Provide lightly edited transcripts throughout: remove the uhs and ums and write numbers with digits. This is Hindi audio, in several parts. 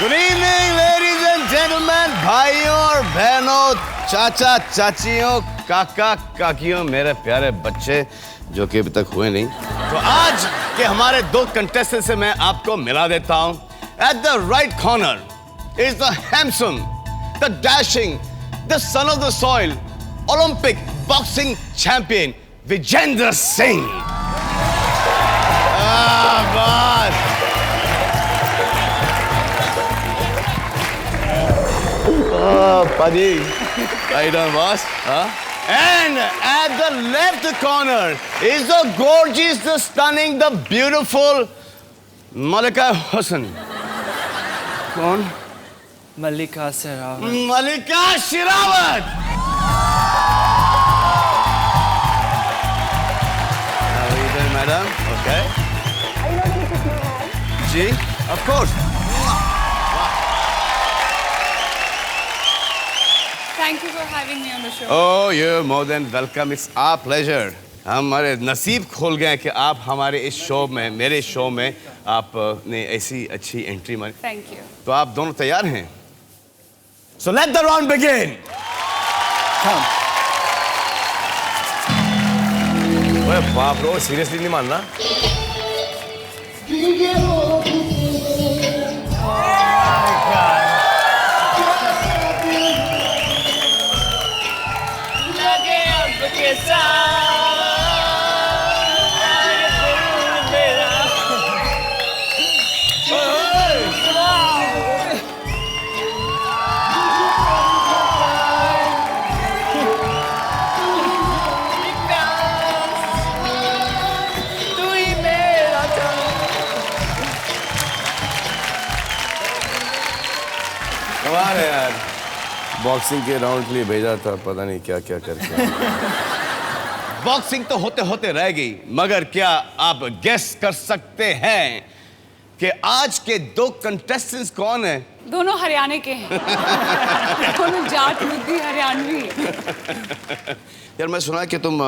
Good evening ladies and gentleman, भाइयों और बहनों, चाचा चाचियों, काका काकियों, मेरे प्यारे बच्चे जो कि अभी तक हुए नहीं। तो आज के हमारे दो कंटेस्टेंट से मैं आपको मिला देता हूं। At the right corner is the handsome, the dashing, the son of the soil, Olympic boxing champion Vijender Singh. बस Paddy, how you doing, boss? Huh? And at the left corner is the gorgeous, the stunning, the beautiful Malika Hussain. कौन? मल्लिका Sherawat. Malika Sherawat. How are you doing, madam? Okay. Are you not going to kiss my hand? Ji, of course. Thank you for having me on the show. Oh, you're more than welcome. It's our pleasure. हमारे नसीब खोल गए कि आप हमारे इस शो में, मेरे शो में आपने ऐसी अच्छी एंट्री मारी। Thank you. तो आप दोनों तैयार हैं? So let the round begin. Come. ओए बाप रे, सीरियसली नहीं मानना? कमाल है यार, बॉक्सिंग के राउंड के लिए भेजा था, पता नहीं क्या क्या करके। बॉक्सिंग तो होते होते रह गई, मगर क्या आप गेस कर सकते हैं कि आज के दो कंटेस्टेंट्स कौन हैं? दोनों हरियाणा के हैं। दोनों जाट मुद्दी हरियाणवी। यार मैं सुना कि तुम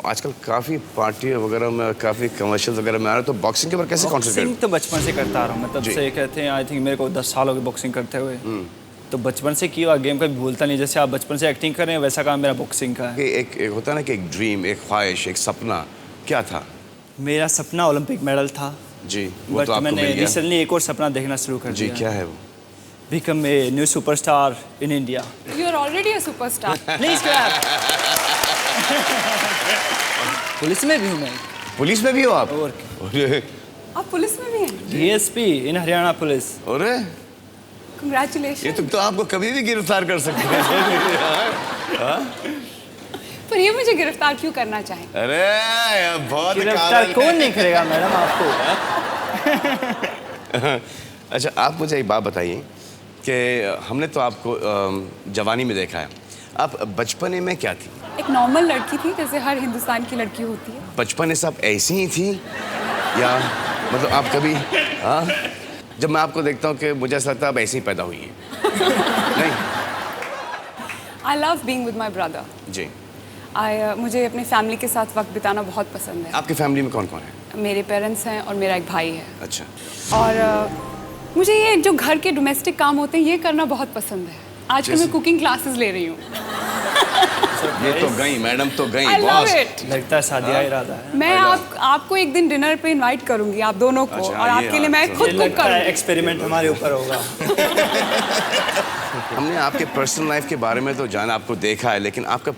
आजकल काफी पार्टी वगैरह में, काफी कमर्शियल वगैरह में आ रहे हो, तो बॉक्सिंग के ऊपर कैसे कॉन्सेंट्रेट? बॉक्सिंग तो बचपन से करता आ रहा हूँ मैं, तब से कहते हैं। आई थिंक मेरे को 10 साल हो गए बॉक्सिंग करते हुए। तो बचपन से किया, गेम कभी भूलता नहीं। जैसे आप बचपन से एक्टिंग कर रहे हैं, वैसा काम मेरा बॉक्सिंग का है। एक होता है ना कि एक ड्रीम, एक ख्वाहिश, एक सपना, क्या था? मेरा सपना ओलंपिक मेडल था जी, वो बट तो आपको मैंने मिल गया। रिसेंटली एक और सपना देखना शुरू कर जी, दिया। क्या है वो? Become a new superstar in India. You are already a superstar. Please clap. Police में भी हूँ मैं। पुलिस में भी हो आप? और अरे आप पुलिस में भी हैं? डीएसपी इन हरियाणा पुलिस। अरे, Congratulations. ये तो आपको कभी भी गिरफ्तार कर सकते हैं। पर ये मुझे गिरफ्तार क्यों करना चाहें? अरे यार, बहुत गिरफ्तार कौन नहीं करेगा मैडम आपको? अच्छा, आप मुझे एक बात बताइए कि हमने तो आपको जवानी में देखा है, आप बचपने में क्या थी? एक नॉर्मल लड़की थी, जैसे हर हिंदुस्तान की लड़की होती है। बचपन से आप ऐसी ही थी या मतलब आप कभी, हाँ, जब मैं आपको देखता हूँ कि मुझे ऐसा लगता है आप ऐसे ही पैदा हुई हैं। नहीं? I love being with my brother. जी। मुझे अपनी फैमिली के साथ वक्त बिताना बहुत पसंद है। आपकी फैमिली में कौन कौन है? मेरे पेरेंट्स हैं और मेरा एक भाई है। अच्छा। और मुझे ये जो घर के डोमेस्टिक काम होते हैं, ये करना बहुत पसंद है। आजकल मैं कुकिंग क्लासेस ले रही हूँ। ये तो गई मैडम, तो गई I love बॉस। it. लगता है शादी का इरादा है। मैं आपको एक दिन डिनर पे इनवाइट करूंगी, आप दोनों को। अच्छा, और ये आपके लिए मैं हाँ, खुद ये कुक लगता है करूंगी। एक्सपेरिमेंट हमारे ऊपर होगा। हमने आपके पर्सनल लाइफ के बारे में तो जाना, आपको देखा है, लेकिन आपका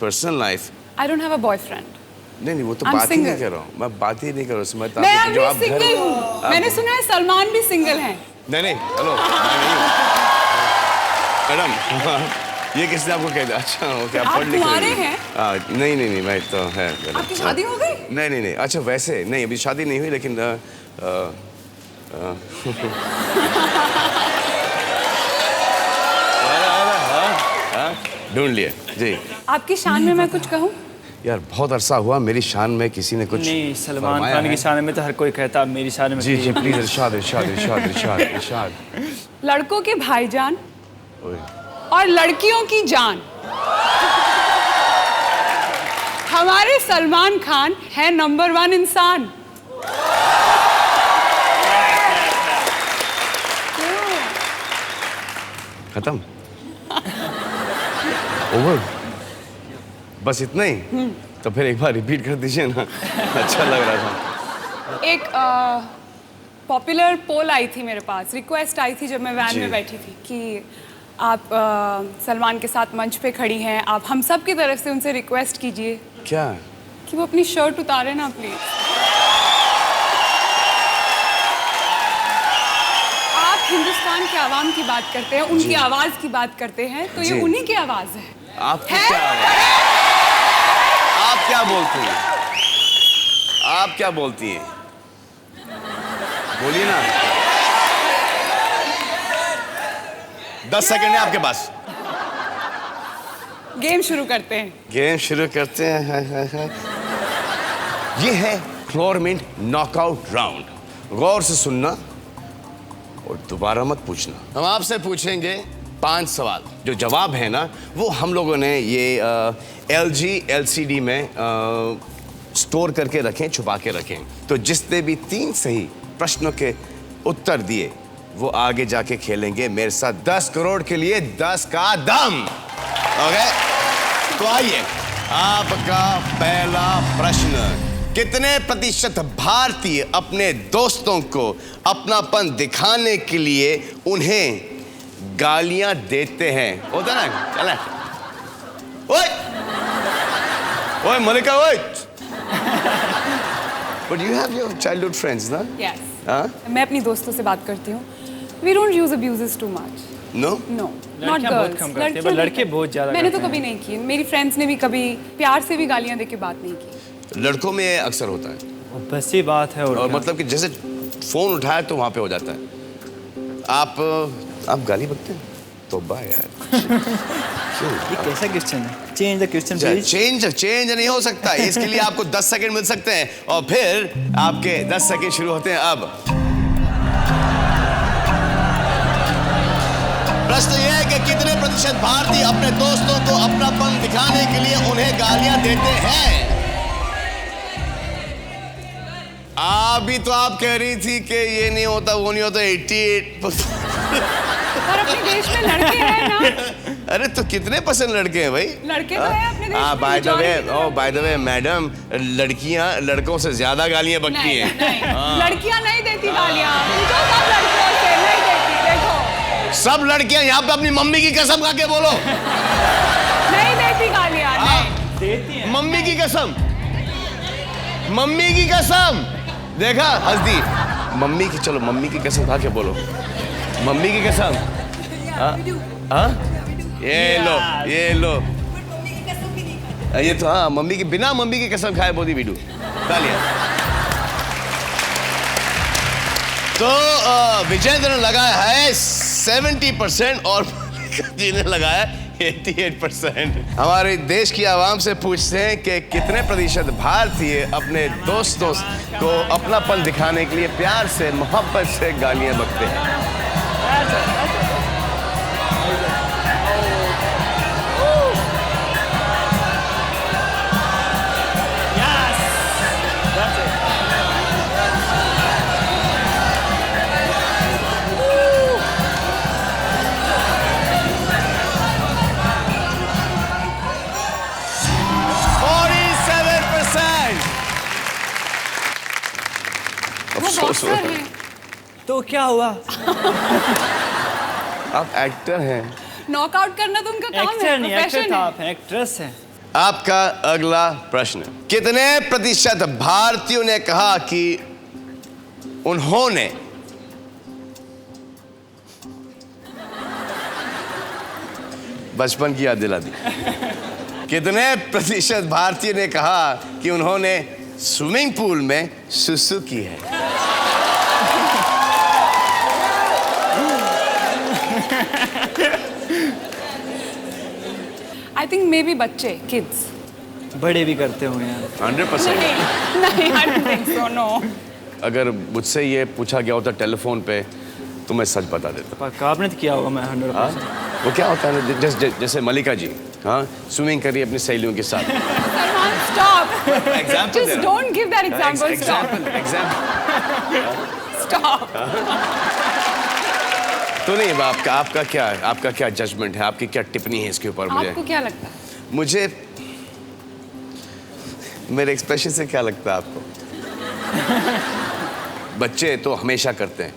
personal life? I don't have a boyfriend. नहीं, वो तो I'm बात ही नहीं single. कर रहा हूँ, मैं बात ही नहीं कर रहा हूँ। मैं अभी सिंगल हूँ। मैंने सुना है सलमान भी सिंगल हैं। नहीं, हेलो, मैडम, ये किसने आपको कह दिया? अच्छा, ओके, आप आप पढ़ लिख कुंवारे रही हैं? नहीं, मैं तो है। आपकी शादी हो गई? नहीं, अच्छा वैसे नहीं, अभी शादी नहीं हुई, लेकिन ढूंढ लिए जी। आपकी शान में मैं कुछ कहूँ? यार बहुत अरसा हुआ मेरी शान में किसी ने कुछ नहीं, सलमान फरमाया खान है? की शान में तो हर कोई कहता है, मेरी शान में जी प्लीज, इरशाद। लड़कों के भाईजान ओए, और लड़कियों की जान हमारे सलमान खान है नंबर 1 इंसान। खत्म? ओवर? बस इतना ही? तो फिर एक बार रिपीट कर दीजिए ना। अच्छा लग रहा था। एक पॉपुलर पोल आई थी मेरे पास, रिक्वेस्ट आई थी जब मैं वैन जी। में बैठी थी कि आप सलमान के साथ मंच पे खड़ी हैं, आप हम सब की तरफ से उनसे रिक्वेस्ट कीजिए क्या? कि वो अपनी शर्ट उतारे ना प्लीज। आप हिंदुस्तान के आवाम की बात करते हैं, उनकी आवाज की बात करते हैं, तो जी। ये उन्हीं की आवाज है। आपकी है? क्या आवाज़? आप क्या बोलती हैं? आप क्या बोलती हैं? बोलिए ना। 10 सेकंड है आपके पास। गेम शुरू करते हैं। गेम शुरू करते हैं। ये है फ्लोरमिंट नॉकआउट राउंड। गौर से सुनना और दोबारा मत पूछना। हम आपसे पूछेंगे 5 सवाल। जो जवाब है ना, वो हम लोगों ने ये LG LCD में स्टोर करके रखें, छुपा के रखें। तो जिसने भी 3 सही प्रश्नों के उत्तर दिए, वो आगे जाके खेलेंगे मेरे साथ 10 करोड़ के लिए 10 का दम। ओके, तो आइए, आपका पहला प्रश्न। कितने प्रतिशत भारतीय अपने दोस्तों को अपनापन दिखाने के लिए उन्हें गालियां देते हैं? होता ना, चला। ओए ओए मलिका, ओए। But you have your childhood friends, ना? Yes. हाँ? मैं अपनी दोस्तों से बात करती हूँ। We don't use abuses too much. No? No, not लड़कियां बहुत girls. कम करती हैं, लड़कियां पर नहीं लड़के करती। बहुत ज़्यादा मैंने तो करते कभी नहीं की। मेरी फ्रेंड्स ने भी कभी प्यार से भी गालियां दे के बात नहीं की। लड़कों में ये अक्सर होता है। और बस ये बात है। और मतलब कि जैसे फोन उठाया तो वहां पे हो जाता है। आप गाली बकते हैं? तौबा यार। क्यों? ये कैसा क्वेश्चन है? Change the question please. Change नहीं हो सकता। इसके लिए आपको 10 सेकंड मिल सकते हैं और फिर आपके 10 सेकंड शुरू होते हैं अब। प्रश्न यह है कि कितने प्रतिशत भारतीय अपने दोस्तों को अपनापन दिखाने के लिए उन्हें गालियां देते हैं? अभी तो आप कह रही थी कि ये नहीं होता, वो नहीं होता। 88%। और अपने देश में लड़के हैं ना। अरे तो कितने % लड़के हैं भाई? लड़के तो हैं अपने देश में। बाय द वे, majority तो बाय द वे मैडम, लड़कियां लड़कों से ज्यादा गालियां बकती नहीं, हैं। नहीं। लड़कियां नहीं देती गालियां। पूछो सब लड़कियों से, नहीं देती। देखो, सब लड़कियां यहाँ पे अपनी मम्मी की कसम खा के बोलो। नहीं देती गालियां। नहीं देती हैं। मम्मी की कसम, मम्मी की कसम। देखा, हंस दी। मम्मी की, चलो मम्मी की कसम खा के बोलो। मम्मी की कसम। हाँ? ये लो, ये लो। ये तो हाँ, मम्मी की, बिना मम्मी की कसम खाए बोली वीडू। तालियां। तो विजेंद्र ने लगाया है 70% और मलिका जी ने लगाया 88%। हमारे देश की आवाम से पूछते हैं कि कितने प्रतिशत भारतीय अपने दोस्तों को अपनापन दिखाने के लिए प्यार से, मोहब्बत से गालियां बकते हैं? That's it. 47%। वो बॉक्सर हैं। तो क्या हुआ? आप एक्टर हैं। नॉकआउट करना तो उनका काम है, एक्टर नहीं, एक्टर प्रोफेशन था, है। आप हैं, एक्ट्रेस हैं। आपका अगला प्रश्न। कितने प्रतिशत भारतीयों ने कहा कि उन्होंने बचपन की याद दिला दी? कितने प्रतिशत भारतीय ने कहा कि उन्होंने स्विमिंग पूल में सुसु की है? आई थिंक मे बी बच्चे, किड्स। बड़े भी करते होंगे यार। 100%। नहीं, I don't think so, no. अगर मुझसे ये पूछा गया होता टेलीफोन पे तो मैं सच बता देता। पक्का आपने तो किया होगा। मैं 100%। हाँ? वो क्या होता है ना, जैसे मलिका जी, हाँ, स्विमिंग करी अपनी सहेलियों के साथ। Salman, stop. Example Just don't give that example. Stop. Example. Stop. तो नहीं, आपका क्या जजमेंट है, आपकी क्या टिप्पणी है इसके ऊपर? मुझे आपको क्या लगता है? मुझे मेरे एक्सप्रेशन से क्या लगता है आपको? बच्चे तो हमेशा करते हैं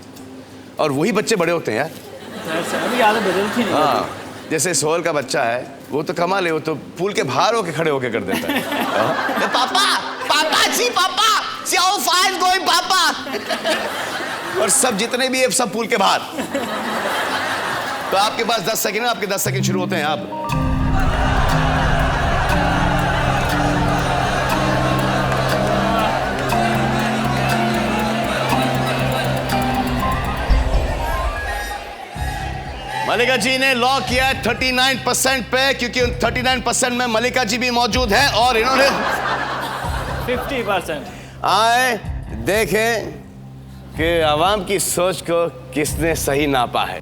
और वही बच्चे बड़े होते हैं यार। अभी आदत बदलती नहीं। हाँ, जैसे सोहल का बच्चा है, वो तो कमाल है, वो तो पुल के बाहर होके खड़े होके कर देता है। पापा पापा जी, पापा जाओ, फाइव गोइंग पापा। और सब जितने भी है सब पुल के बाहर। तो आपके पास 10 सेकंड है, आपके 10 सेकंड शुरू होते हैं अब। मलिका जी ने लॉक किया है 39% पे, क्योंकि उन 39% में मलिका जी भी मौजूद है और इन्होंने 50%। आए देखें कि आवाम की सोच को किसने सही नापा है।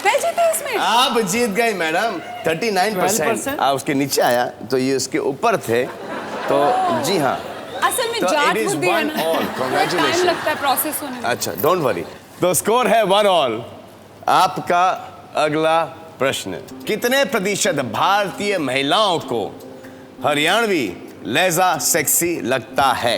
मैं जीती इसमें। आप जीत गई मैडम। 39%। उसके नीचे आया तो ये उसके ऊपर थे, तो जी हाँ। असल में तो जाट it is बुद्धि है 1 ना, all. Congratulations. टाइम लगता है प्रोसेस होने में। अच्छा, डोंट वरी। तो स्कोर है 1 ऑल। आपका अगला प्रश्न, कितने प्रतिशत भारतीय महिलाओं को हरियाणवी लहजा सेक्सी लगता है?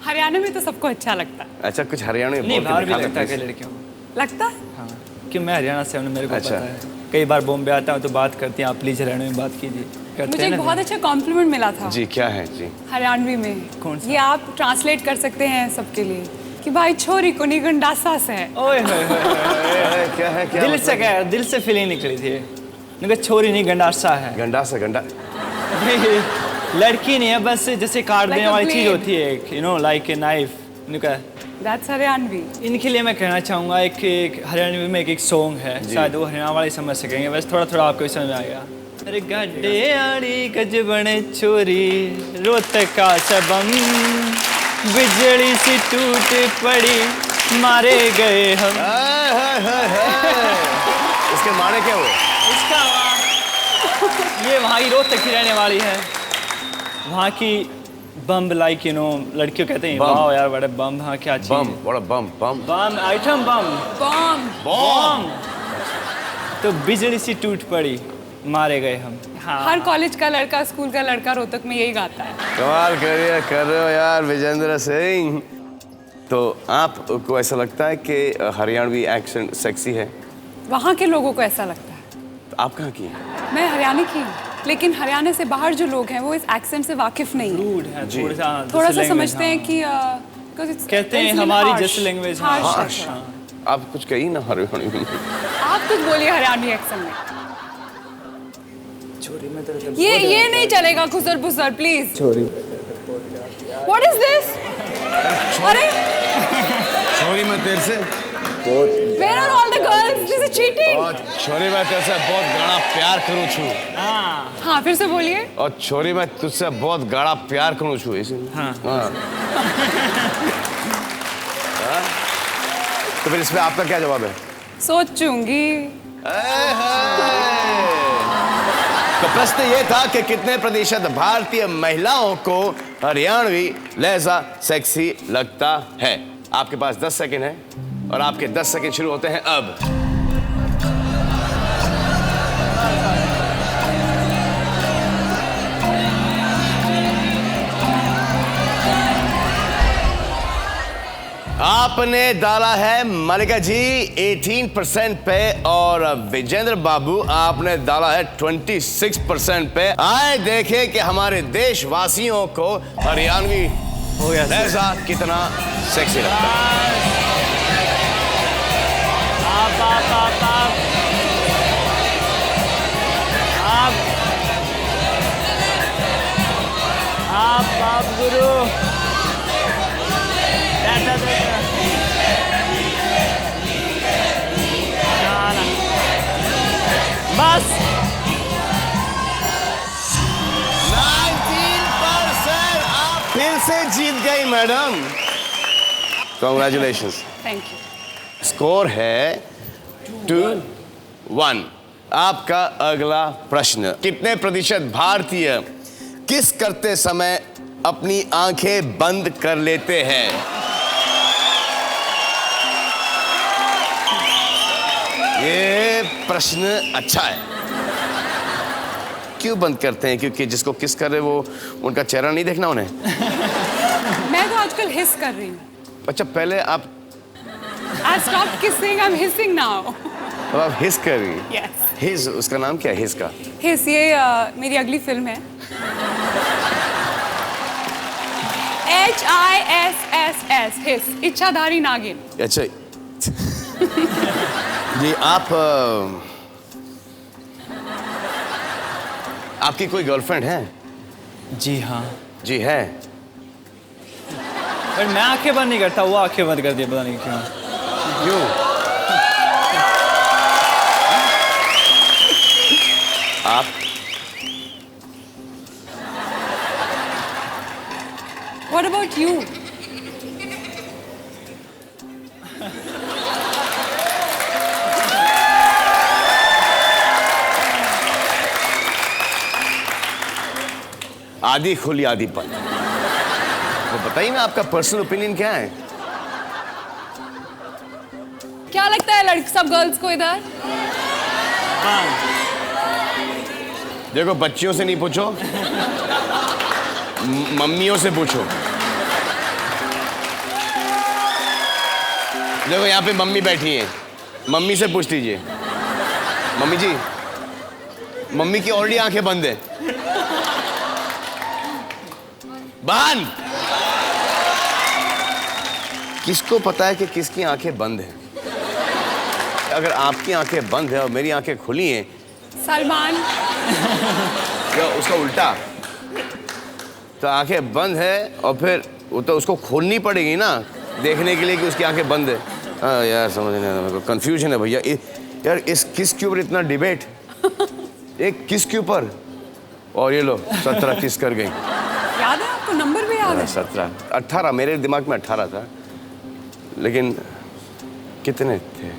हरियाणा में तो सबको अच्छा लगता है। अच्छा, कुछ हरियाणवी नहीं, बोल के बाहर भी दिखा लगता है दो कि please। लड़कियों को। लगता है? हाँ, कि मैं हरियाणा से हूँ, मेरे को अच्छा। पता है। कई बार बॉम्बे आता हूँ तो बात करती हैं, आप प्लीज हरियाणा में बात कीजिए। करते मुझे हैं एक ना बहुत अच्छा कॉम्प्लीमेंट मिला था जी, क्या है जी? हरियाणवी में। कौन सा? ये आप ट्रांसलेट कर सकते हैं सबके लिए कि भाई छोरी को नहीं गंडासा से है। ओए होए होए होए। क्या है, क्या दिल से क्या, दिल से फीलिंग निकली थी। मैंने कहा छोरी नहीं गंडासा है। गंडा से गंडा। नहीं, लड़की नहीं है, बस जैसे काट Like देने a वाली चीज blade. होती है एक, you know, like a knife. That's Haryanvi. इनके लिए मैं कहना चाहूँगा एक हरियाणवी में एक सॉन्ग है, शायद वो हरियाणा वाले समझ सकेंगे, बस थोड़ा थोड़ा आपको समझ में आएगा। अरे गड्ढे आड़ी गजबने चोरी रोहतक का सबम, बिजली सी टूट पड़ी मारे गए हम। इसके माने क्या हुए? इसका ये वहाँ की रोहतक की रहने वाली है, वहाँ की बम, लाइक यू नो, लड़कियों कहते हैं बम। वाह यार बड़े बम। हाँ, क्या चीज? बम, बड़ा बम, बम, बम, आइटम बम। बम। बम। तो बिजली सी टूट पड़ी मारे गए हम। हाँ। हर कॉलेज का लड़का, स्कूल का लड़का रोहतक में यही गाता है। कमाल कर रहे हो यार विजेंद्र सिंह। तो आपको ऐसा लगता है कि हरियाणवी एक्सेंट सेक्सी है? वहाँ के लोगों को ऐसा लगता है। तो आप कहाँ की हैं? मैं हरियाणा की हूँ, लेकिन हरियाणा से बाहर जो लोग हैं वो इस एक्सेंट से वाकिफ नहीं है। रूड है जी। थोड़ा सा समझते हैं कि कहते हैं हमारी जैसे लैंग्वेज। हार्श। आप कुछ कही ना हरियाणवी में। आप कुछ बोलिए हरियाणवी एक्सेंट में। छोरी में तेरे ये नहीं चलेगा खुसर पुसर, प्लीज। छोरी। What is this? अरे छोरी मैं तेरे से where are all the girls? This is cheating. और छोरी मैं तेरे से बहुत गाढ़ा प्यार करूँ छू। हाँ, फिर से बोलिए। और छोरी मैं तुझसे बहुत गाढ़ा प्यार करूँ छू। हाँ। हाँ। तो फिर इसमें आपका क्या जवाब है? सोचूंगी। तो प्रश्न ये था कि कितने प्रतिशत भारतीय महिलाओं को हरियाणवी लहजा सेक्सी लगता है? आपके पास 10 सेकंड है और आपके 10 सेकंड शुरू होते हैं अब। आपने डाला है मलिका जी 18% पे और विजेंद्र बाबू आपने डाला है 26% पे। आए देखें कि हमारे देशवासियों को हरियाणवी लहजा कितना सेक्सी लगता है। आप गुरु बस 19%। आप फिर से जीत गई madam. Congratulations। Thank you. Score है 2-1। आपका अगला प्रश्न, कितने प्रतिशत भारतीय किस करते समय अपनी आंखें बंद कर लेते हैं? ये प्रश्न अच्छा है। क्यों बंद करते हैं? क्योंकि जिसको किस कर रहे वो उनका चेहरा नहीं देखना उन्हें? मैं तो आजकल हिस कर रही हूँ। अच्छा, पहले आप I stopped kissing, I'm hissing now. अब आप हिस कर रही हैं। Yes. हिस, उसका नाम क्या है हिस का? हिस, ये मेरी अगली फिल्म है। HISSS, हिस, इच्छाधारी नागिन। अच्छा जी, आपकी कोई गर्लफ्रेंड है? जी हाँ, जी है। पर मैं आंखें बंद नहीं करता, वो आंखें बंद कर दिया, पता नहीं क्यों। क्यों? आप What about you? आधी खुली आधी बंद। तो बताइए ना, आपका पर्सनल ओपिनियन क्या है? क्या लगता है लड़की सब गर्ल्स को इधर? देखो, बच्चियों से नहीं पूछो, मम्मियों से पूछो। देखो, यहाँ पे मम्मी बैठी है, मम्मी से पूछ लीजिए। मम्मी जी, मम्मी की ऑलरेडी आंखें बंद है। बंद। किसको पता है कि किसकी आंखें बंद हैं? अगर आपकी आंखें बंद है और मेरी आंखें खुली हैं, सलमान। या उसका उल्टा, तो आंखें बंद है और फिर वो तो उसको खोलनी पड़ेगी ना देखने के लिए कि उसकी आंखें बंद है। हाँ यार, समझ नहीं आता, मेरे को कंफ्यूजन है भैया। यार, इस किस के ऊपर इतना डिबेट? एक किस के ऊपर, और ये लो 17 किस कर गई। याद है आपको? नंबर भी याद है? 17, 18, मेरे दिमाग में 18 था, लेकिन कितने थे?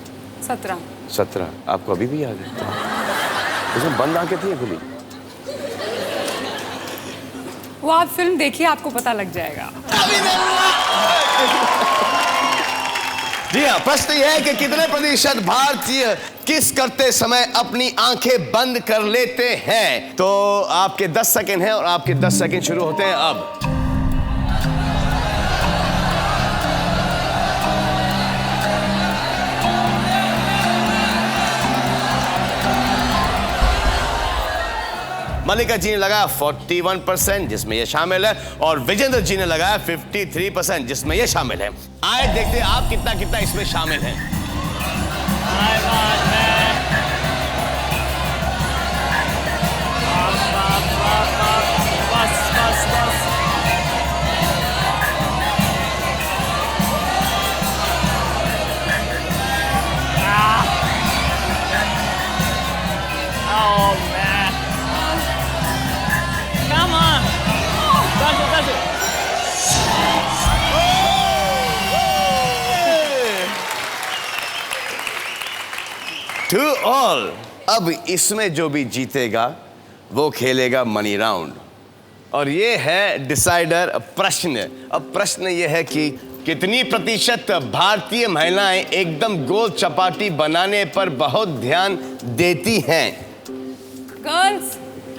17। 17। आपको अभी भी याद है? उसमें बंद आंखें थी या खुली? वो आप फिल्म देखिए, आपको पता लग जाएगा। जी हाँ, प्रश्न यह है कि कितने प्रतिशत भारतीय किस करते समय अपनी आंखें बंद कर लेते हैं? तो आपके 10 सेकंड हैं और आपके 10 सेकंड शुरू होते हैं अब। मल्लिका जी ने लगाया 41%, जिसमें यह शामिल है, और विजेंद्र जी ने लगाया 53%, जिसमें यह शामिल है। आए देखते हैं आप कितना कितना इसमें शामिल है। बस बस बस। Oh man. Come on. Touch it. 2-all। अब इसमें जो भी जीतेगा वो खेलेगा मनी राउंड, और ये है डिसाइडर प्रश्न। अब प्रश्न ये है कि कितनी प्रतिशत भारतीय महिलाएं एकदम गोल चपाटी बनाने पर बहुत ध्यान देती हैं? Girls,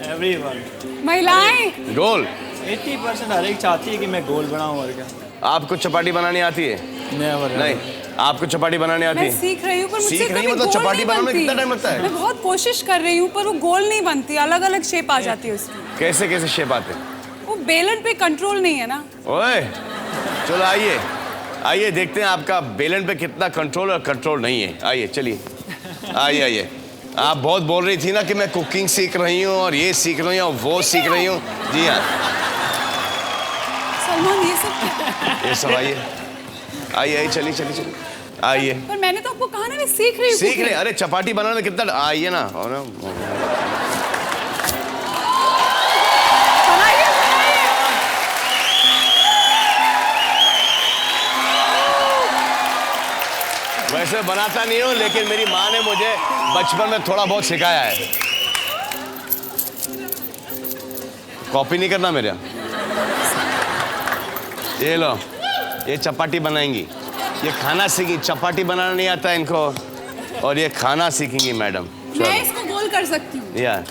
Everyone. महिलाएं। गोल 80% हर एक चाहती है कि मैं गोल बनाऊं, और क्या? आपको चपाटी बनानी आती है? Never. नहीं, आपको चपाटी बनानी आती मैं है? सीख रही हूँ, पर मुझसे सीख रही कभी मतलब गोल चपाटी नहीं बनाने में बनती। कितना टाइम लगता है? मैं बहुत कोशिश कर रही हूँ, पर वो गोल नहीं बनती, अलग अलग शेप आ जाती है उसकी। कैसे कैसे शेप आते हैं? वो बेलन पे कंट्रोल नहीं है ना। ओए, चलो आइए आइए देखते हैं आपका बेलन पे कितना कंट्रोल और कंट्रोल नहीं है। आइए, चलिए, आइए आइए। आप बहुत बोल रही थी ना कि मैं कुकिंग सीख रही हूँ और ये सीख रही हूँ और वो सीख रही हूँ। जी हाँ, सलमान, ये सब ये सब आइए आइए आइए, चलिए चलिए चलिए। आइए। पर मैंने तो आपको कहा ना मैं सीख रही हूँ। सीख रहे? अरे चपाटी बनाने में कितना, आइए ना। और वैसे बनाता नहीं हूँ, लेकिन मेरी माँ ने मुझे बचपन में थोड़ा बहुत सिखाया है। कॉपी नहीं करना मेरे। ये लो, ये चपाटी बनाएंगी, ये खाना सीखी। चपाती बनाना नहीं आता इनको, और ये खाना सीखेंगी मैडम। मैं इसको गोल कर सकती हूँ। यार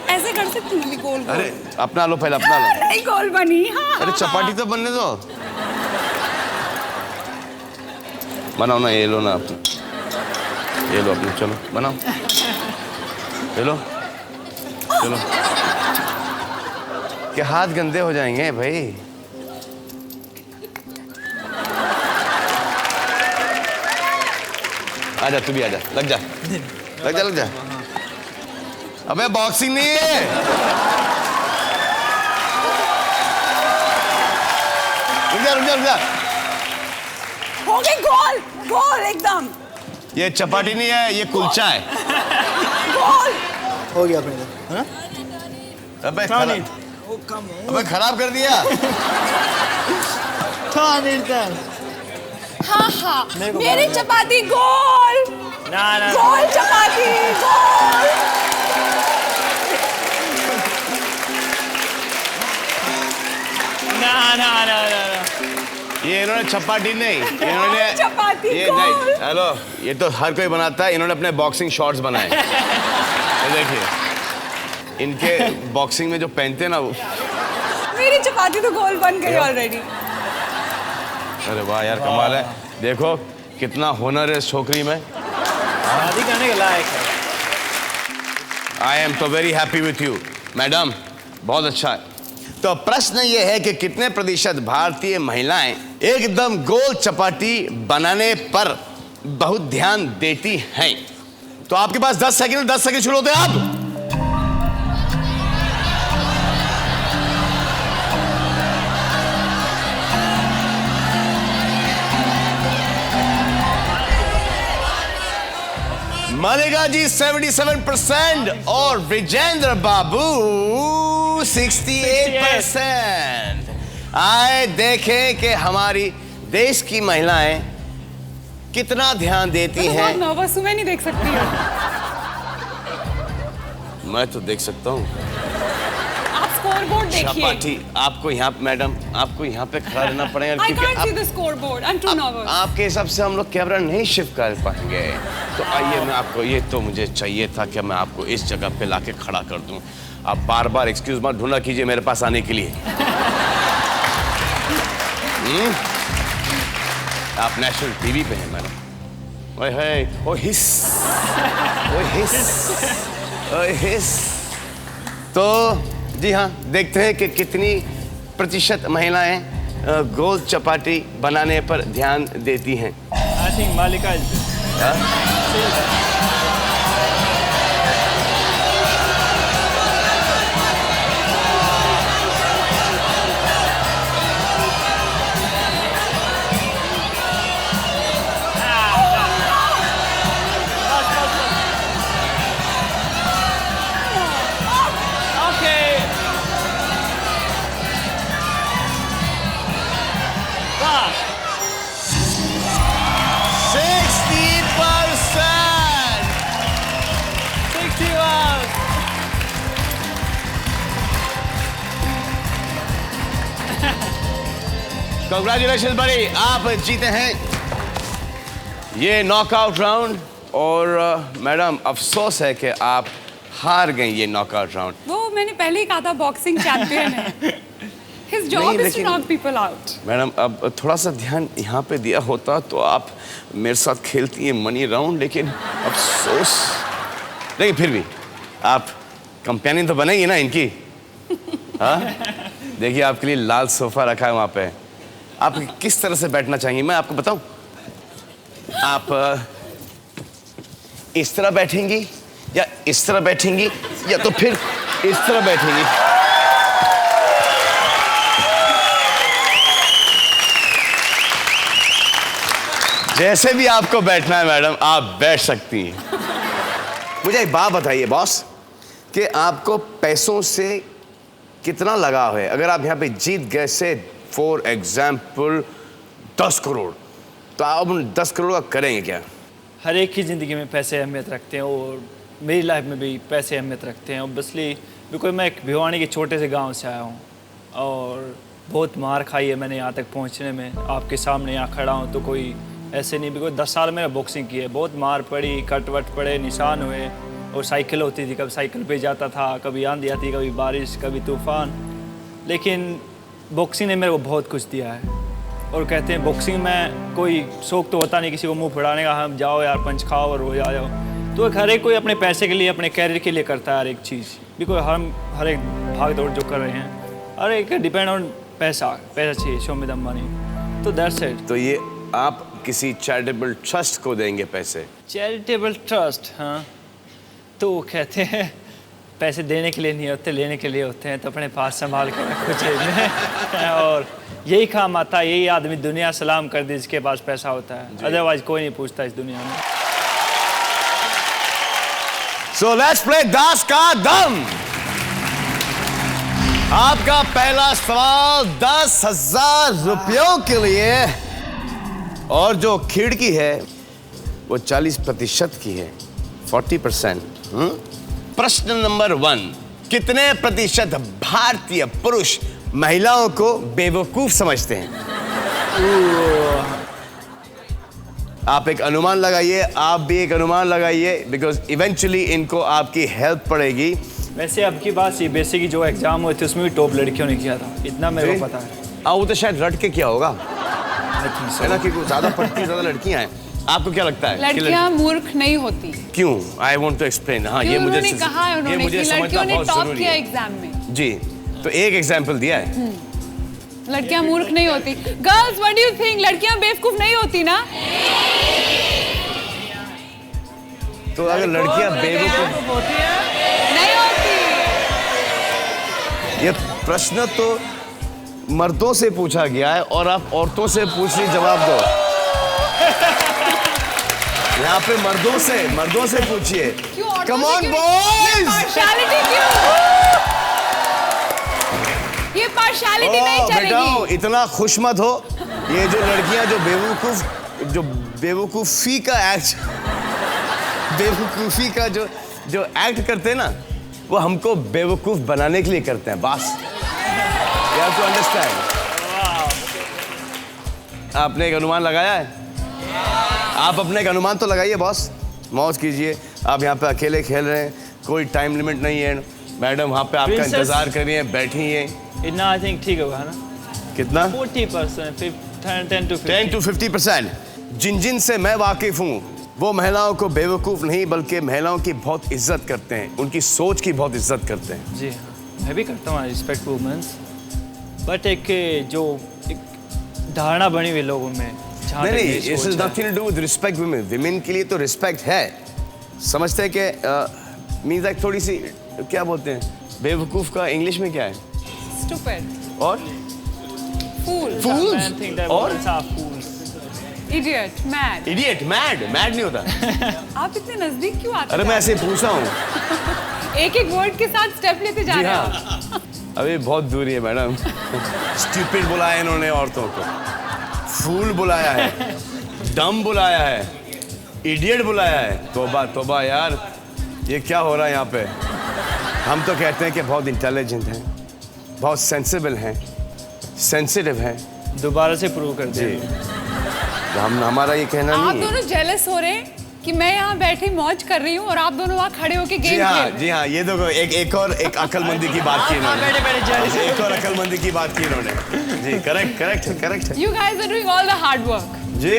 ऐसे कर सकती हूँ गोल गोल। अरे अपना लो पहले, अपना लो। नहीं गोल बनी। हाँ, अरे चपाती तो बनने दो। बनाओ ना, ये लो ना अपनी, ये लो अपनी, चलो बनाओ, ये लो, चलो। क्या हाथ गंदे हो जाएंगे भाई। आजा, तू भी आजा, लग जा, लग जा, लग जा। अबे बॉक्सिंग नहीं है। रुक जा, रुक जा, रुक जा। हो गई गोल, गोल एकदम। ये चपाटी नहीं है, ये कुलचा है। गोल हो गया अपने। हाँ? अबे अबे खराब कर दिया। हाँ हाँ, मेरी चपाती गोल। ना ना गोल चपाती गोल। ना ना ना ना ना। ये इन्होंने चपाटी नहीं, इन्होंने चपाती ये गोल। नहीं। हेलो, ये तो हर कोई बनाता है, इन्होंने अपने बॉक्सिंग शॉर्ट्स बनाए। ये देखिए, इनके बॉक्सिंग में जो पहनते हैं ना वो। मेरी चपाती तो गोल बन गई ऑलरेडी। अरे वाह यार, कमाल है। देखो कितना हुनर है इस छोकरी में। शादी करने के लायक है। आई एम तो very happy with you madam, बहुत अच्छा है। तो प्रश्न ये है कि कितने प्रतिशत भारतीय महिलाएं एकदम गोल चपाती बनाने पर बहुत ध्यान देती हैं? तो आपके पास 10 सेकंड, 10 सेकंड शुरू होते हैं आप। मालिका जी 77% और विजेंद्र बाबू 68%। आए देखें कि हमारी देश की महिलाएं कितना ध्यान देती मैं तो हैं। बहुत नर्वस हूँ, मैं नहीं देख सकती हूँ। मैं तो देख सकता हूँ। आप स्कोरबोर्ड देखिए। चपाटी आपको यहाँ, मैडम आपको यहाँ पे खड़ा रहना पड़ेगा, I क्योंकि can't see the scoreboard. I'm too nervous. आपके हिसाब से हम लोग कैमरा नहीं शिफ्ट कर पाएंगे। तो आइए, मैं आपको, ये तो मुझे चाहिए था कि मैं आपको इस जगह पे लाके खड़ा कर दूं। आप बार बार एक्सक्यूज मत ढूंढना कीजिए मेरे पास आने के लिए। आप नेशनल टीवी पे हैं मैडम। ओए हे, ओ हिस, ओ हिस, ओ हिस। तो जी हाँ, देखते हैं कि कितनी प्रतिशत महिलाएं गोल चपाटी बनाने पर ध्यान देती हैं। I think Malika is good. Okay. 61. Congratulation बड़ी, आप जीते हैं ये नॉकआउट राउंड। और मैडम अफसोस है कि आप हार गई ये नॉकआउट राउंड। वो मैंने पहले ही कहा था बॉक्सिंग चैंपियन है। His job नहीं, is to लेकिन- knock people out. मैडम अब थोड़ा सा ध्यान यहाँ पे दिया होता तो आप मेरे साथ खेलती हैं मनी राउंड, लेकिन अफसोस। लेकिन फिर भी आप कंपेनियन तो बनेगी ना इनकी। हाँ, देखिए आपके लिए लाल सोफा रखा है वहाँ पे। आप किस तरह से बैठना चाहेंगी मैं आपको बताऊं? आप इस तरह बैठेंगी या इस तरह बैठेंगी या तो फिर इस तरह बैठेंगी? जैसे भी आपको बैठना है मैडम, आप बैठ सकती हैं। मुझे एक बात बताइए बॉस, कि आपको पैसों से कितना लगाव है? अगर आप यहाँ पे जीत गए से फॉर एग्जाम्पल 10 करोड़, तो आप उन 10 करोड़ का करेंगे क्या? हर एक की ज़िंदगी में पैसे अहमियत रखते हैं और मेरी लाइफ में भी पैसे अहमियत रखते हैं। ऑब्वियसली बिकॉज मैं एक भिवानी के छोटे से गांव से आया हूँ और बहुत मार खाई है मैंने यहाँ तक पहुँचने में। आपके सामने यहाँ खड़ा हूँ तो कोई ऐसे नहीं, बिकॉज 10 साल मैंने बॉक्सिंग की है। बहुत मार पड़ी, कट वट पड़े, निशान हुए और साइकिल होती थी, कभी साइकिल पे जाता था, कभी आंधी आती, कभी बारिश, कभी तूफ़ान। लेकिन बॉक्सिंग ने मेरे को बहुत कुछ दिया है। और कहते हैं बॉक्सिंग में कोई शौक तो होता नहीं किसी को मुंह फुड़ाने का, हम जाओ यार पंच खाओ और रोज आ जाओ। तो हर एक कोई अपने पैसे के लिए, अपने कैरियर के लिए करता है हर एक चीज़। बिकॉज हम हर एक भाग दौड़ जो कर रहे हैं, हर एक डिपेंड ऑन पैसा चाहिए, शो में द मनी। तो दैट्स इट। तो ये आप किसी चैरिटेबल ट्रस्ट को देंगे पैसे? चैरिटेबल ट्रस्ट, हाँ। तो वो कहते हैं पैसे देने के लिए नहीं होते, लेने के लिए होते हैं, तो अपने पास संभाल कर रखो जेब में। और यही काम आता है, यही आदमी दुनिया सलाम कर दे जिसके पास पैसा होता है, अदरवाइज कोई नहीं पूछता इस दुनिया में। So let's play दास का दम। आपका पहला सवाल 10,000 रुपयों के लिए, और जो खिड़की है वो 40% की है, 40%। प्रश्न नंबर 1, कितने प्रतिशत भारतीय पुरुष महिलाओं को बेवकूफ समझते हैं? आप एक अनुमान लगाइए, आप भी एक अनुमान लगाइए, बिकॉज इवेंचुअली इनको आपकी हेल्प पड़ेगी। वैसे अब की बात बेसिक जो एग्जाम हुए थे उसमें भी टॉप लड़कियों ने किया था, इतना मेरे को पता है। वो तो शायद रट के क्या होगा है ना, क्योंकि ज्यादा पढ़ती ज्यादा लड़कियां हैं। आपको क्या लगता है? लड़कियां मूर्ख नहीं होती। क्यों? I want to explain. हाँ, ये मुझे कहा है उन्होंने कि लड़कियों ने टॉप किया एग्जाम में। जी, तो एक एग्जाम्पल दिया है। लड़कियां मूर्ख नहीं होती। Girls, what do you think? लड़कियां बेवकूफ नहीं होती ना? तो अगर लड़कियां बेवकूफ होती है नहीं होती। ये प्रश्न तो मर्दों से पूछा गया है और आप औरतों से पूछ रही, जवाब दो। यहाँ पे मर्दों से पूछिए। Come on boys. पार्शियलिटी क्यों? ये पार्शियलिटी नहीं चलेगी। बेटा इतना खुश मत हो। ये जो लड़कियां जो बेवकूफी का जो एक्ट करते हैं ना, वो हमको बेवकूफ बनाने के लिए करते हैं, बस। You have to understand। आपने एक अनुमान लगाया है? आप अपने एक अनुमान तो लगाइए बॉस, मौज कीजिए। आप यहाँ पे अकेले खेल रहे हैं, कोई टाइम लिमिट नहीं है। मैडम वहाँ पे आपका इंतजार कर रही है, बैठी है। इतना आई थिंक ठीक होगा ना? कितना? 40%, 10 to 50%। जिन से मैं वाकिफ हूँ वो महिलाओं को बेवकूफ़ नहीं बल्कि महिलाओं की बहुत इज्जत करते हैं, उनकी सोच की बहुत इज्जत करते हैं। जी हाँ, मैं भी करता हूँ रिस्पेक्ट वुमेन्स, बट एक धारणा बनी हुई लोगों में। नहीं, it's nothing to do with respect women. Women के लिए तो रिस्पेक्ट है, समझते हैं कि मीन्स एक थोड़ी सी, क्या बोलते हैं बेवकूफ़ का इंग्लिश में क्या है? Stupid। और फूल्स और Idiot, mad। इडियट, मैड नहीं होता। आप इतने नजदीक क्यों आते? अरे मैं ऐसे ही पूछ रहा हूँ। एक वर्ड के साथ स्टेप लेते जा रहे हैं। अभी बहुत दूरी है मैडम। स्टूपिड बुलाया इन्होंने औरतों को, फूल बुलाया है, डम बुलाया है, इडियट बुलाया है। तोबा यार, ये क्या हो रहा है यहाँ पे? हम तो कहते हैं कि बहुत इंटेलिजेंट हैं, बहुत सेंसिबल हैं, सेंसिटिव हैं। दोबारा से प्रूव कर जी, हमारा ये कहना नहीं है। आप दोनों जेलस हो रहे हैं कि मैं यहाँ बैठी मौज कर रही हूँ और आप दोनों वहाँ खड़े होके गेम खेल रहे हैं। जी हाँ, ये देखो एक अकलमंदी की बात की इन्होंने। एक और अकलमंदी की बात की इन्होंने। जी, करेक्ट है। You guys are doing all the hard work। जी,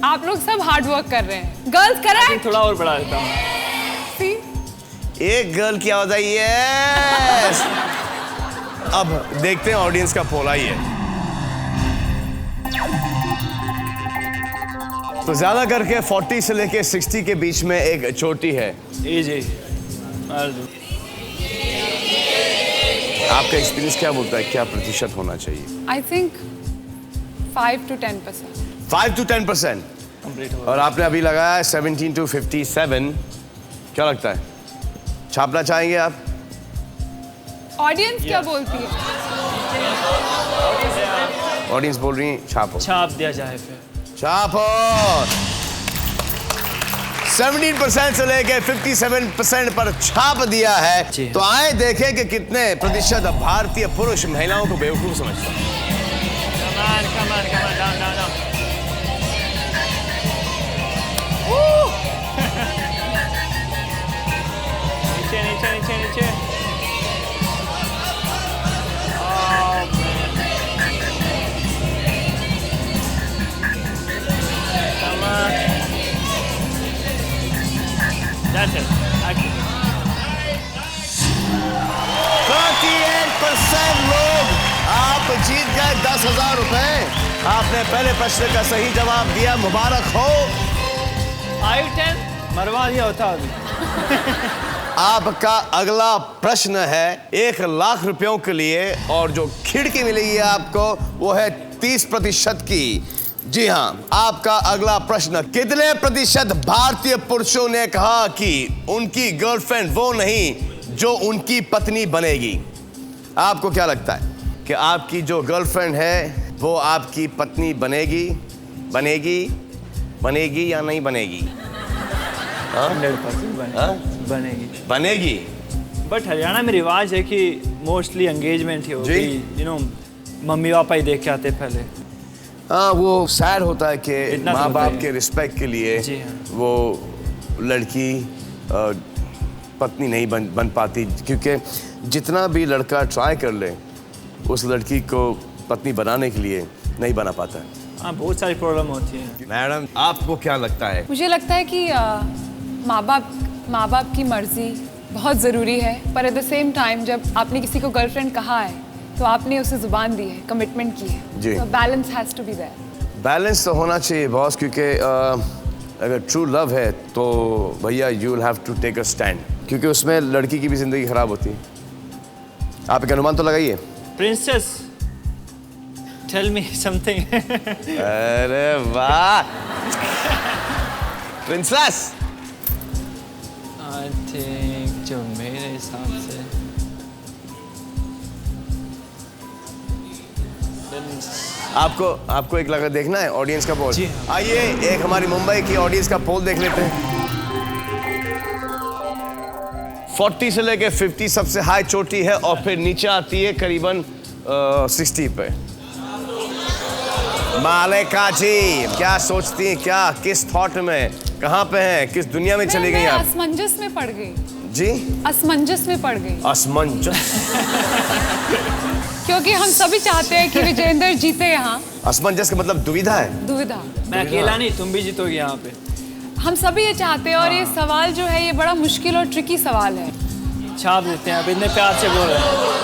आप लोग सब हार्ड वर्क कर रहे हैं। Girls correct? थोड़ा और बढ़ा देता हूँ। एक गर्ल की आवाज आई है। अब देखते हैं ऑडियंस का पोल। आई है तो ज्यादा करके 40 से लेके 60 के बीच में एक चोटी है। जी, आपका एक्सपीरियंस क्या बोलता है, क्या प्रतिशत होना चाहिए? I think 5 to 10%। 5 to 10%। Complete हो और आपने अभी लगाया है 17 to 57। क्या लगता है, छापना चाहेंगे आप? ऑडियंस क्या बोलती है? ऑडियंस बोल रही है छापो। छाप दिया जाए फिर। छापो। 17% से लेके 57% पर छाप दिया है। जी। तो आए देखें कि कितने प्रतिशत भारतीय पुरुष महिलाओं को बेवकूफ समझते हैं। Come on, down. नीचे। Come on. That's it. 38% लोग आप जीत गए 10,000 रुपए। आपने पहले प्रश्न का सही जवाब दिया, मुबारक हो। आयु 10 मरवा दिया होता अभी। आपका अगला प्रश्न है 1,00,000 रुपयों के लिए, और जो खिड़की मिलेगी आपको वो है 30% की। जी हाँ, आपका अगला प्रश्न, कितने प्रतिशत भारतीय पुरुषों ने कहा कि उनकी गर्लफ्रेंड वो नहीं जो उनकी पत्नी बनेगी? आपको क्या लगता है कि आपकी जो गर्लफ्रेंड है वो आपकी पत्नी बनेगी या नहीं बनेगी? 100% बनेगी। बट हरियाणा में रिवाज है कि मोस्टली एंगेजमेंट ही होगी। यू नो, मम्मी पापा ही देख के आते पहले। हाँ, वो सैड होता है कि इतना माँ तो बाप होता के रिस्पेक्ट के लिए जी हाँ। वो लड़की पत्नी नहीं बन पाती, क्योंकि जितना भी लड़का ट्राई कर ले उस लड़की को पत्नी बनाने के लिए नहीं बना पाता है। हाँ, बहुत सारी प्रॉब्लम होती है। मैडम, आपको क्या लगता है? मुझे लगता है कि माँ बाप की मर्जी बहुत ज़रूरी है, पर एट द सेम टाइम जब आपने किसी को गर्लफ्रेंड कहा है तो आपने उसे जुबान दी है, कमिटमेंट की जी। है। तो balance has to be there. Balance तो होना चाहिए बॉस, क्योंकि अगर ट्रू लव है तो भैया you will have to take a stand, क्योंकि उसमें लड़की की भी जिंदगी खराब होती है। आप एक अनुमान तो लगाइए। Princess, tell me something. अरे वाह, प्रिंसेस। आई थिंक जो मेरे हिसाब से आपको एक लगा देखना है ऑडियंस का पोल। जी हाँ। आइए एक हमारी मुंबई की ऑडियंस का पोल देख लेते हैं। 40 से लेके 50 सबसे हाई चोटी है, और फिर नीचे आती है करीबन 60 पे। मालिका जी क्या सोचती हैं, क्या किस थॉट में, कहाँ पे हैं, किस दुनिया में चली गई मैं आप? असमंजस में पड़ गई। जी, असमंजस में पड़ गई, असमंजस। क्योंकि हम सभी चाहते हैं कि विजेंद्र जीते यहाँ। असमंजस का मतलब दुविधा है। दुविधा। मैं अकेला नहीं, तुम भी जीतोगे यहाँ पे। हम सभी ये चाहते हैं, और ये सवाल जो है ये बड़ा मुश्किल और ट्रिकी सवाल है। छाप देते हैं, आप इतने प्यार से बोल रहे हैं।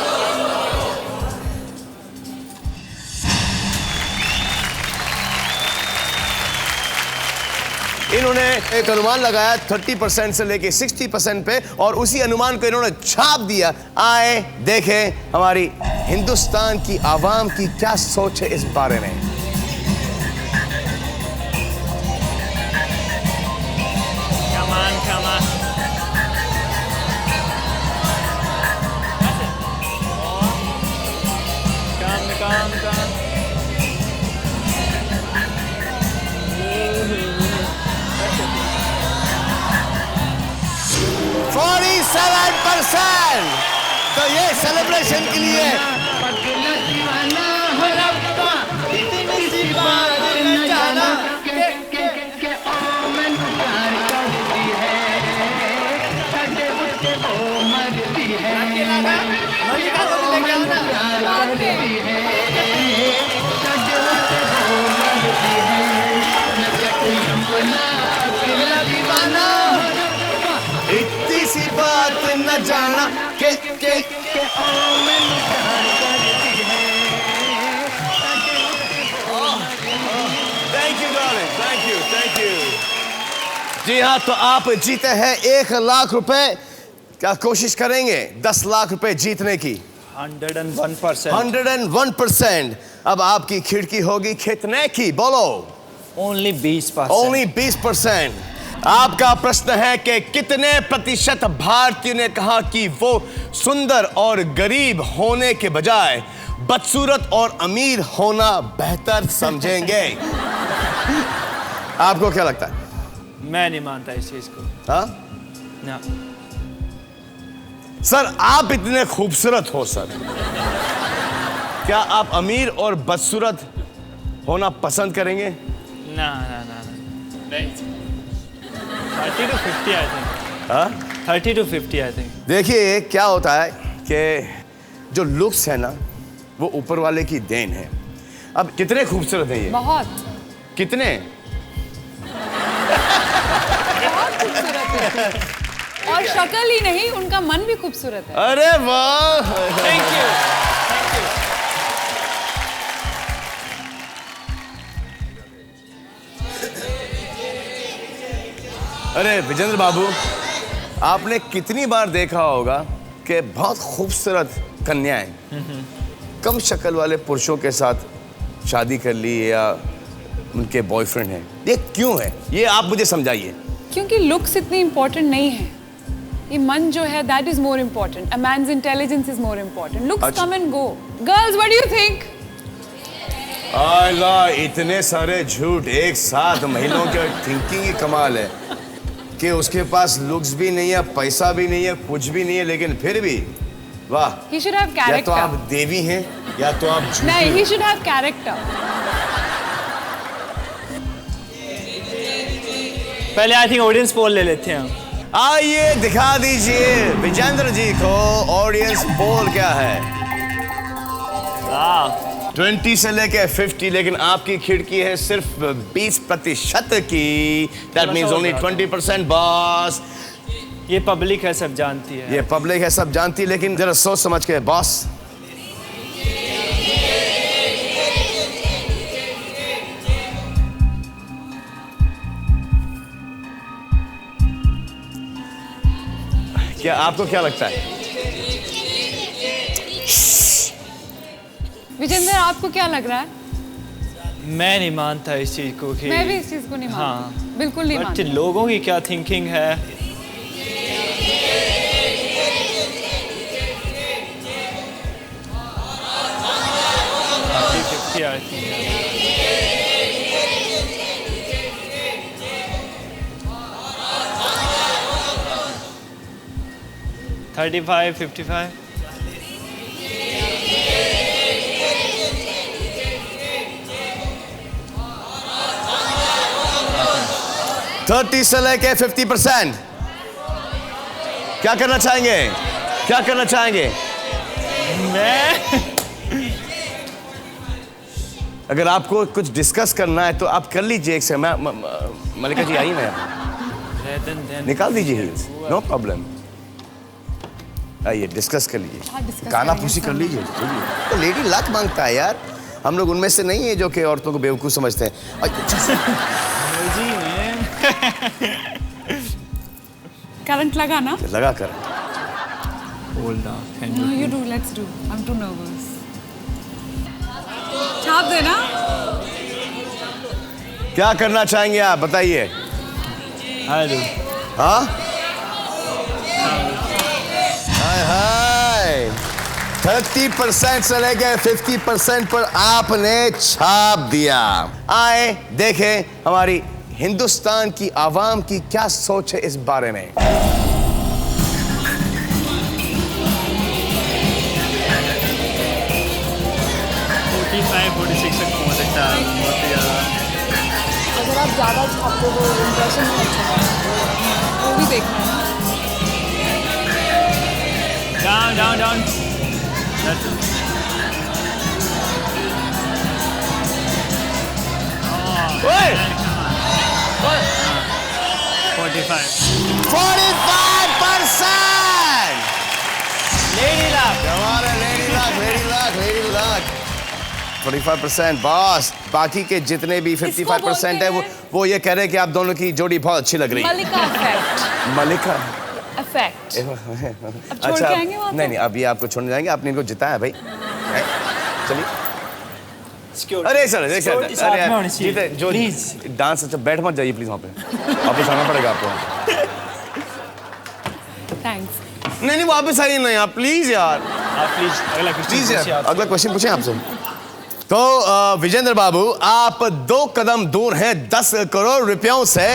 इन्होंने एक अनुमान लगाया 30% से लेके 60% पे, और उसी अनुमान को इन्होंने छाप दिया। आए देखें हमारी हिंदुस्तान की आवाम की क्या सोच है इस बारे में। Come on. Come. 47%। तो ये सेलिब्रेशन के लिए इतनी सी बात न जाना के thank you darling, thank you. जी हाँ, तो आप जीते हैं 1,00,000 रुपए। क्या कोशिश करेंगे 10 लाख रुपए जीतने की? 101%। 101%। अब आपकी खिड़की होगी कितने की, बोलो? ओनली 20%। ओनली 20%। आपका प्रश्न है कि कितने प्रतिशत भारतीयों ने कहा कि वो सुंदर और गरीब होने के बजाय बदसूरत और अमीर होना बेहतर समझेंगे? आपको क्या लगता है? मैं नहीं मानता इस चीज को। हाँ ना। सर, आप इतने खूबसूरत हो सर, क्या आप अमीर और बदसूरत होना पसंद करेंगे? ना ना ना नहीं। 30 to 50 आई थिंक। हाँ? 30 to 50 आई थिंक। देखिए क्या होता है कि जो लुक्स है ना वो ऊपर वाले की देन है। अब कितने खूबसूरत हैं ये? बहुत कितने? बहुत खूबसूरत है और शक्ल ही नहीं, उनका मन भी खूबसूरत है। अरे वाह, थैंक यू। अरे विजेंद्र बाबू, आपने कितनी बार देखा होगा कि बहुत खूबसूरत कन्याएं कम शक्ल वाले पुरुषों के साथ शादी कर ली या उनके बॉयफ्रेंड हैं? ये क्यों है? ये आप मुझे समझाइए। क्योंकि लुक्स इतनी इम्पोर्टेंट नहीं है, ये मन जो है that is more important. A man's intelligence is more important. Looks come and go. Girls, what do you think? Allah, इतने सारे झूठ एक साथ। महिलाओं की थिंकिंग ही कमाल है कि उसके पास लुक्स भी नहीं है, पैसा भी नहीं है, कुछ भी नहीं है, लेकिन फिर भी वाह। He should have या तो character. आप देवी हैं या तो आप झूठी नहीं, हैं। he should have character. पहले आई थिंक ऑडियंस पोल ले लेते हैं हम। आइए दिखा दीजिए विजेंद्र जी को ऑडियंस पोल क्या है। वाह। 20 से लेके 50, लेकिन आपकी खिड़की है सिर्फ 20% की। That means only 20% boss. ये पब्लिक है, सब जानती है। ये पब्लिक है, सब जानती है, लेकिन जरा सोच समझ के बॉस। क्या आपको क्या लगता है? विजेंद्र, आपको क्या लग रहा है? मैं नहीं मानता इस चीज को कि मैं भी इस चीज को नहीं मानती। हाँ। बिल्कुल नहीं बट मानती। लोगों की क्या थिंकिंग है? I think. 35, 55. $30 से लेके 50%। क्या करना चाहेंगे? क्या करना चाहेंगे? मैं अगर आपको कुछ डिस्कस करना है तो आप कर लीजिए एक से। मलिका जी आई ना, निकाल दीजिए, नो प्रॉब्लम। आइए डिस्कस कर लीजिए, काना फूसी कर लीजिए। तो लेडी लक मांगता है यार, हम लोग उनमें से नहीं है जो कि औरतों को बेवकूफ़ समझते हैं। करंट लगा ना? लगा कर। No, you do. Let's do. I'm too nervous. छाप देना। क्या करना चाहेंगे आप बताइए? हाँ? हाय हाय, 30% से लेकर 50% पर आपने छाप दिया। आए देखें हमारी हिंदुस्तान की आवाम की क्या सोच है इस बारे में। 46 तक पहुंच सकता है, बहुत ही ज़्यादा। अगर आप ज़्यादा छापते हो इम्प्रेशन नहीं अच्छा है, वो भी देखना है। Down. ओए! 45. 45%! Lady luck. हमारे लेडी लक 45% बॉस। बाकी के जितने भी 55% है वो ये कह रहे हैं कि आप दोनों की जोड़ी बहुत अच्छी लग रही है। मलिका इफेक्ट। मलिका इफेक्ट। अब छोड़ अच्छा, के आएंगे वहाँ पे? नहीं, अब ये आपको छोड़ने जाएंगे, आपने इनको जिताया भाई। चलिए अरे सर Security साथ में होनी चाहिए। जीते जो Please। डांस अच्छा बैठ मत जाइए प्लीज वहाँ पे वापस आना पड़ेगा आपको थैंक्स। नहीं वापस आइए ना यार प्लीज यार आप प्लीज अगला प्लीज क्वेश्चन यार अगला क्वेश्चन पूछें आपसे तो विजेंद्र बाबू आप 2 कदम दूर हैं 10 करोड़ रुपयों से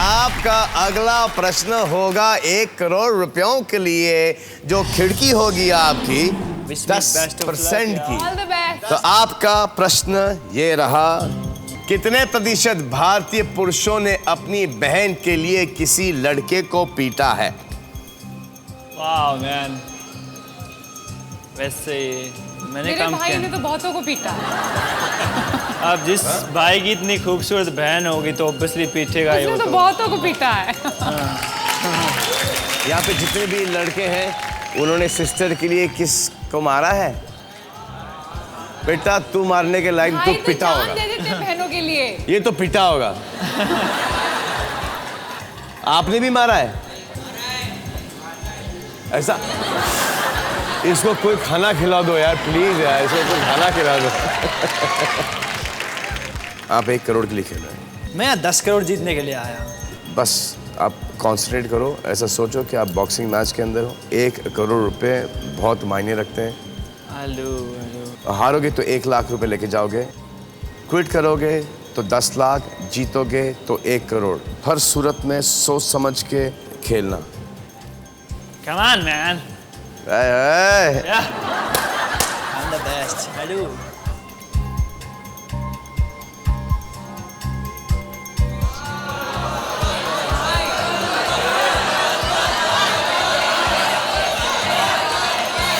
आपका अगला प्रश्न होगा 1 करोड़ रुपयों के लिए जो खिड़की होगी आपकी 10% की ऑल द बेस्ट। तो आपका प्रश्न ये रहा कितने प्रतिशत भारतीय पुरुषों ने अपनी बहन के लिए किसी लड़के को पीटा है वाओ मैन वैसे मैंने मेरे काम भाई किया ने तो बहुतों को पीटा है। अब जिस भाई की इतनी खूबसूरत बहन होगी तो ऑब्वियसली पीछेगा ही उसने वो तो तो बहुतों को पीटा है। यहाँ पे जितने भी लड़के हैं उन्होंने सिस्टर के लिए किसको मारा है बेटा तू मारने के लायक भाई तू तो पिटा जान होगा दे देते बहनों के लिए। ये तो पिटा होगा आपने भी मारा है ऐसा इसको कोई खाना खिला दो यार प्लीज यार इसको कोई खाना खिला दो आप 1 करोड़ के लिए खेल रहे हैं मैं यहाँ 10 करोड़ जीतने के लिए आया बस आप कॉन्सेंट्रेट करो ऐसा सोचो कि आप बॉक्सिंग मैच के अंदर हो 1 करोड़ रुपए बहुत मायने रखते हैं हेलो हारोगे तो 1 लाख रुपए लेके जाओगे क्विट करोगे तो 10 लाख जीतोगे तो 1 करोड़ हर सूरत में सोच समझ के खेलना come on man A, I'm the best hello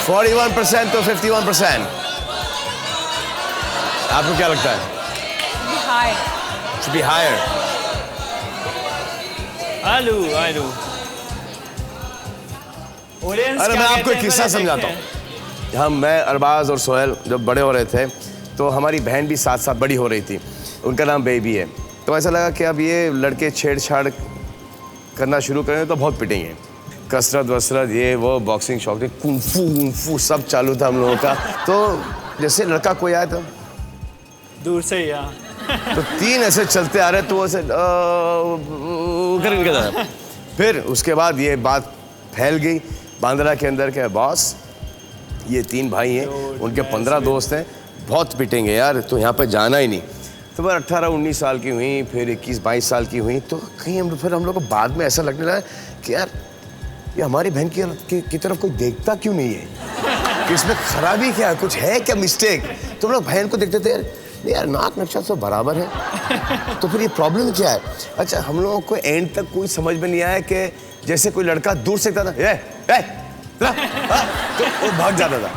41% तो 51%। आपको क्या लगता है? हाय Should be higher. Hello hello audience अरे मैं आपको एक किस्सा समझाता हूँ। हम मैं अरबाज और सोहेल जब बड़े हो रहे थे तो हमारी बहन भी साथ साथ बड़ी हो रही थी, उनका नाम बेबी है। तो ऐसा लगा कि अब ये लड़के छेड़छाड़ करना शुरू करें तो बहुत पिटेंगे। कसरत वसरत ये वो बॉक्सिंग शॉक्सिंग कुंफू सब चालू था हम लोगों का। तो जैसे लड़का कोई आया तो दूर से ही यहाँ तो 3 ऐसे चलते आ रहे तो वो ऐसे कर इनके था। फिर उसके बाद ये बात फैल गई बांद्रा के अंदर के बॉस ये 3 भाई हैं, उनके 15 दोस्त हैं, बहुत पिटेंगे यार तो यहाँ पे जाना ही नहीं। तो मैं 18-19 साल की हुई, फिर 21-22 साल की हुई तो कहीं फिर हम लोग को बाद में ऐसा लगने लगा कि यार ये हमारी बहन की तरफ कोई देखता क्यों नहीं है कि इसमें खराबी क्या है, कुछ है क्या मिस्टेक। तो हम लोग बहन को देखते थे यार नाक नक्शा सब बराबर है तो फिर ये प्रॉब्लम क्या है। अच्छा हम लोगों को एंड तक कोई समझ में नहीं आया कि जैसे कोई लड़का दूर से कहता था तो वो भाग जाता था।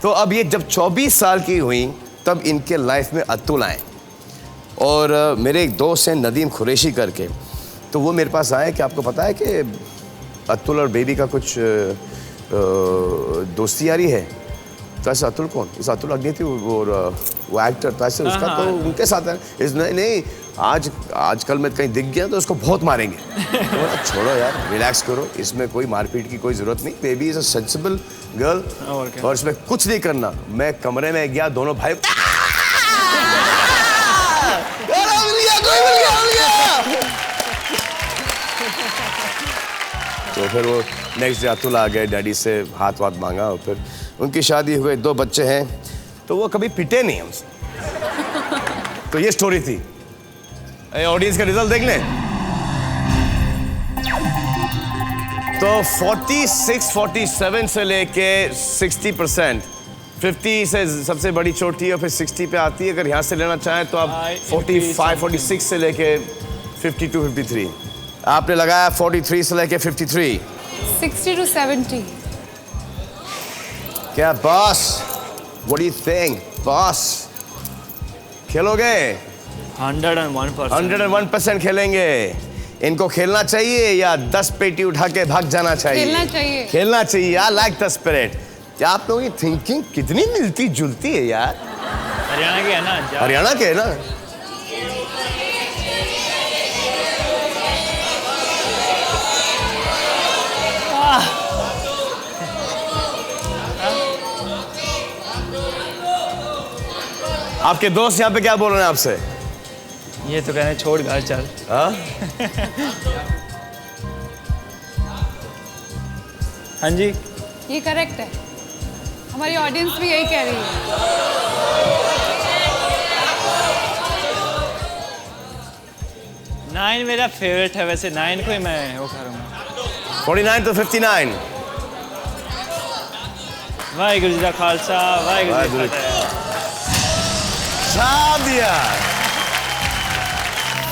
तो अब ये जब 24 साल की हुई तब इनके लाइफ में अतुल आए और मेरे एक दोस्त हैं नदीम खुरेशी करके, तो वो मेरे पास आए कि आपको पता है कि अतुल और बेबी का कुछ दोस्ती यारी है। तो ऐसे अतुल कौन? इस अतुल अग्निहोत्री वो एक्टर तो ऐसे उसका तो उनके साथ है। इस नहीं आजकल मैं कहीं दिख गया तो उसको बहुत मारेंगे। तो छोड़ो यार रिलैक्स करो, इसमें कोई मारपीट की कोई जरूरत नहीं। Baby is a sensible girl और इसमें कुछ नहीं करना। मैं कमरे में गया, दोनों भाई तो फिर वो नेक्स्ट डे अतुल आ गए, डैडी से हाथ वाथ मांगा और फिर उनकी शादी हुई, 2 बच्चे हैं। तो वो कभी पिटे नहीं हमसे। तो ये स्टोरी थी। ऑडियंस का रिजल्ट देख लें तो 46-47 से लेके 60%, 50 से सबसे बड़ी चोटी है और फिर 60 पे आती है। अगर यहाँ से लेना चाहें तो आप 45-46 से लेके 52-53। आपने लगाया 43 से लेके 53। 60 to 70। क्या boss? What do you think, boss? खेलोगे? 101%। 101% खेलेंगे। इनको खेलना चाहिए या 10 पेटी उठा के भाग जाना चाहिए? खेलना चाहिए। खेलना चाहिए। I like the spirit। क्या आप लोगों की थिंकिंग कितनी मिलती जुलती है यार। हरियाणा के है ना? हरियाणा के है ना? आपके दोस्त यहाँ पे क्या बोल रहे हैं आपसे? ये तो कहने छोड़ घर चल। हाँ? हाँ जी, ये करेक्ट है, हमारी ऑडियंस भी यही कह रही है। 9 मेरा फेवरेट है, वैसे 9 को ही मैं वो करूँगा। 49 to 59। वाहिगुरु जी का खालसा, वाहिगुरु जी की फतेह। शाबाश।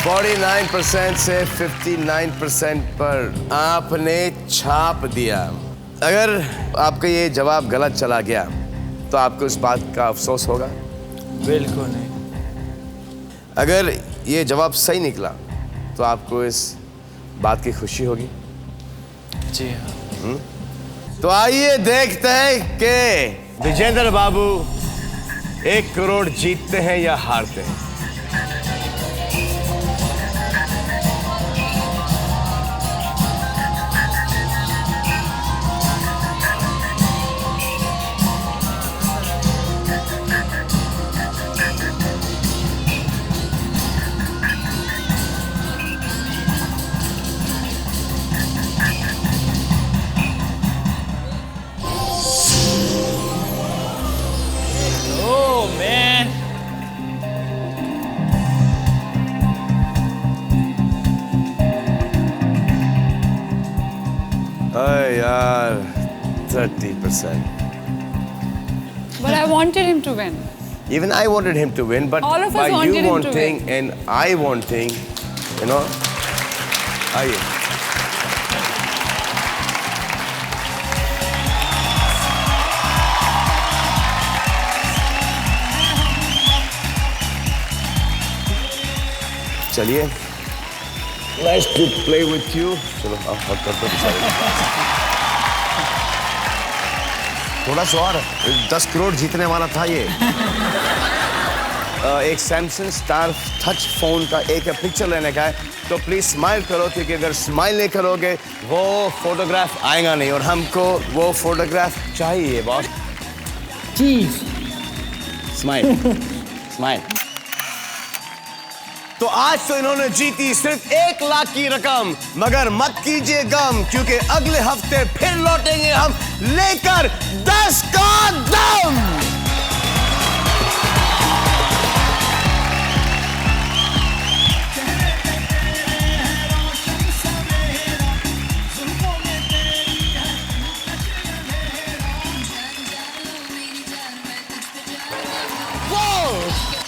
49% से 59% पर आपने छाप दिया। अगर आपका ये जवाब गलत चला गया तो आपको इस बात का अफसोस होगा? बिल्कुल नहीं। अगर ये जवाब सही निकला तो आपको इस बात की खुशी होगी? जी हाँ। तो आइए देखते हैं कि विजेंद्र बाबू 1 करोड़ जीतते हैं या हारते हैं। Oh man. अरे यार 30%. But I wanted him to win. Even I wanted him to win, but All of us by wanted you him to wanting win. and I wanting, you know, आइए। चलिए, nice to play with you. चलो आप हक कर दो बेचारे। थोड़ा सा और 10 करोड़ जीतने वाला था ये। एक सैमसंग स्टार टच फोन का एक पिक्चर लेने का है, तो प्लीज स्माइल करो, क्योंकि अगर स्माइल नहीं करोगे वो फोटोग्राफ आएगा नहीं, और हमको वो फोटोग्राफ चाहिए बॉस। Cheese. Smile smile. तो आज तो इन्होंने जीती सिर्फ 1 लाख की रकम, मगर मत कीजिए गम, क्योंकि अगले हफ्ते फिर लौटेंगे हम लेकर 10 का दम। Whoa!